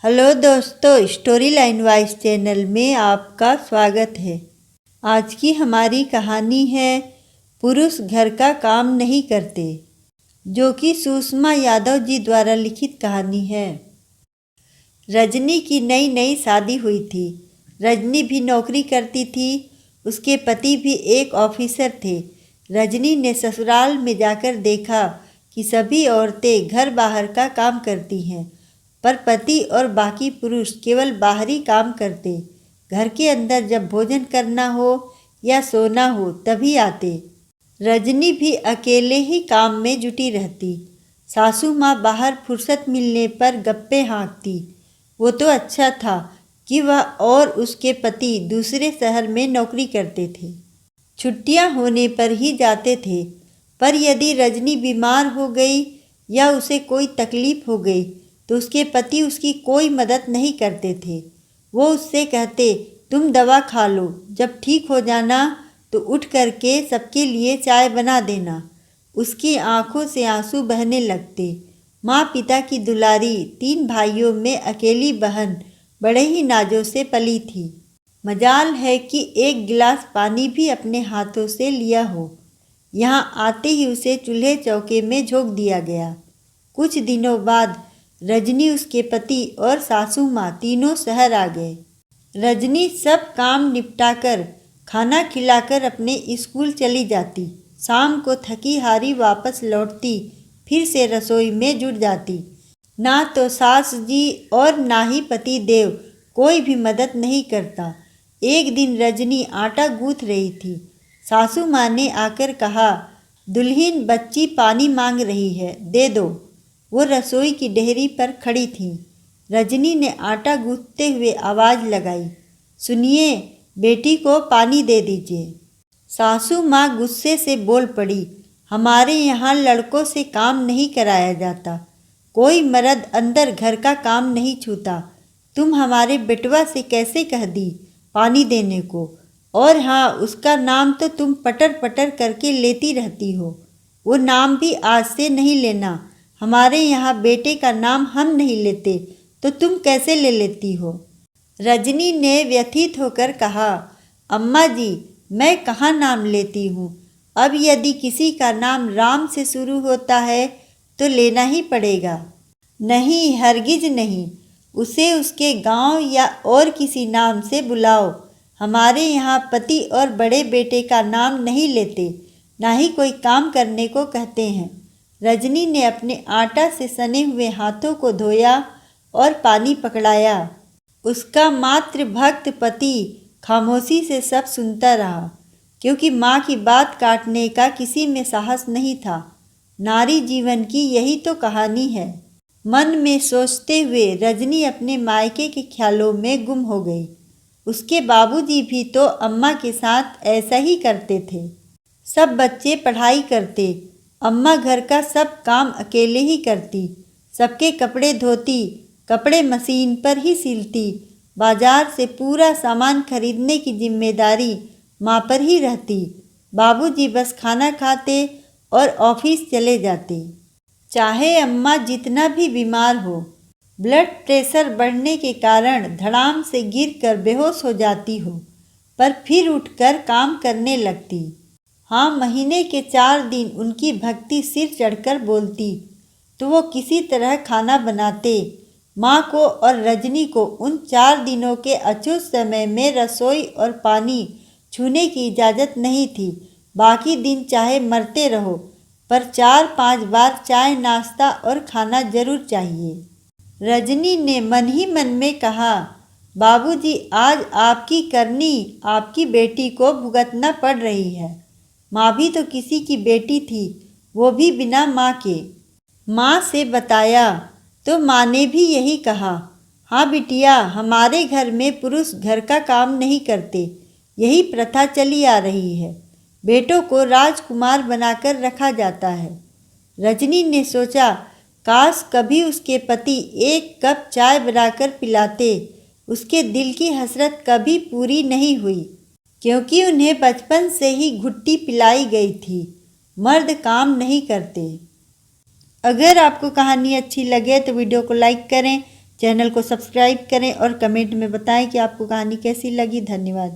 Hello दोस्तों, story line wise channel में आपका स्वागत है। आज की हमारी कहानी है पुरुष घर का काम नहीं करते, जो कि सुषमा यादव जी द्वारा लिखित कहानी है। रजनी की नई नई शादी हुई थी। रजनी भी नौकरी करती थी। उसके पति भी एक ऑफिसर थे। रजनी ने ससुराल में जाकर देखा कि सभी औरतें घर बाहर का काम करती हैं, पर पति और बाकी पुरुष केवल बाहरी काम करते। घर के अंदर जब भोजन करना हो या सोना हो तभी आते। रजनी भी अकेले ही काम में जुटी रहती। सासू माँ बाहर फुर्सत मिलने पर गप्पे हाँकती। वो तो अच्छा था कि वह और उसके पति दूसरे शहर में नौकरी करते थे। छुट्टियां होने पर ही जाते थे, पर यदि रजनी बीमार हो गई या उसे कोई तकलीफ हो गई तो उसके पति उसकी कोई मदद नहीं करते थे। वो उससे कहते, तुम दवा खा लो, जब ठीक हो जाना तो उठ करके सबके लिए चाय बना देना। उसकी आंखों से आंसू बहने लगते। माँ पिता की दुलारी 3 भाइयों में अकेली बहन बड़े ही नाजों से पली थी। मजाल है कि एक गिलास पानी भी अपने हाथों से लिया हो। यहाँ आते ही उसे चूल्हे चौके में झोंक दिया गया। कुछ दिनों बाद रजनी, उसके पति और सासू माँ तीनों शहर आ गए। रजनी सब काम निपटाकर खाना खिलाकर अपने स्कूल चली जाती। शाम को थकी हारी वापस लौटती, फिर से रसोई में जुट जाती। ना तो सास जी और ना ही पति देव कोई भी मदद नहीं करता। एक दिन रजनी आटा गूंथ रही थी। सासू माँ ने आकर कहा, दुल्हन बच्ची पानी मांग रही है, दे दो। वो रसोई की डेहरी पर खड़ी थी। रजनी ने आटा गूंथते हुए आवाज़ लगाई, सुनिए, बेटी को पानी दे दीजिए। सासू माँ गुस्से से बोल पड़ी, हमारे यहाँ लड़कों से काम नहीं कराया जाता। कोई मर्द अंदर घर का काम नहीं छूता। तुम हमारे बेटवा से कैसे कह दी पानी देने को? और हाँ, उसका नाम तो तुम पटर पटर करके लेती रहती हो। वो नाम भी आज से नहीं लेना। हमारे यहाँ बेटे का नाम हम नहीं लेते, तो तुम कैसे ले लेती हो? रजनी ने व्यथित होकर कहा, अम्मा जी, मैं कहाँ नाम लेती हूँ। अब यदि किसी का नाम राम से शुरू होता है तो लेना ही पड़ेगा। नहीं, हरगिज नहीं। उसे उसके गांव या और किसी नाम से बुलाओ। हमारे यहाँ पति और बड़े बेटे का नाम नहीं लेते, ना ही कोई काम करने को कहते हैं। रजनी ने अपने आटा से सने हुए हाथों को धोया और पानी पकड़ाया। उसका मात्र भक्त पति खामोशी से सब सुनता रहा, क्योंकि माँ की बात काटने का किसी में साहस नहीं था। नारी जीवन की यही तो कहानी है। मन में सोचते हुए रजनी अपने मायके के ख्यालों में गुम हो गई। उसके बाबूजी भी तो अम्मा के साथ ऐसा ही करते थे। सब बच्चे पढ़ाई करते, अम्मा घर का सब काम अकेले ही करती। सबके कपड़े धोती, कपड़े मशीन पर ही सिलती। बाजार से पूरा सामान खरीदने की जिम्मेदारी माँ पर ही रहती। बाबूजी बस खाना खाते और ऑफिस चले जाते। चाहे अम्मा जितना भी बीमार हो, ब्लड प्रेशर बढ़ने के कारण धड़ाम से गिरकर बेहोश हो जाती हो, पर फिर उठकर काम करने लगती। हाँ, महीने के 4 दिन उनकी भक्ति सिर चढ़कर बोलती तो वो किसी तरह खाना बनाते। माँ को और रजनी को उन 4 दिनों के अछूत समय में रसोई और पानी छूने की इजाज़त नहीं थी। बाकी दिन चाहे मरते रहो, पर 4-5 बार चाय, नाश्ता और खाना जरूर चाहिए। रजनी ने मन ही मन में कहा, बाबूजी, आज आपकी करनी आपकी बेटी को भुगतना पड़ रही है। माँ भी तो किसी की बेटी थी, वो भी बिना माँ के। माँ से बताया तो माँ ने भी यही कहा, हाँ बिटिया, हमारे घर में पुरुष घर का काम नहीं करते, यही प्रथा चली आ रही है। बेटों को राजकुमार बनाकर रखा जाता है। रजनी ने सोचा, काश कभी उसके पति 1 कप चाय बनाकर पिलाते। उसके दिल की हसरत कभी पूरी नहीं हुई, क्योंकि उन्हें बचपन से ही घुट्टी पिलाई गई थी। मर्द काम नहीं करते। अगर आपको कहानी अच्छी लगे तो वीडियो को लाइक करें, चैनल को सब्सक्राइब करें और कमेंट में बताएं कि आपको कहानी कैसी लगी। धन्यवाद।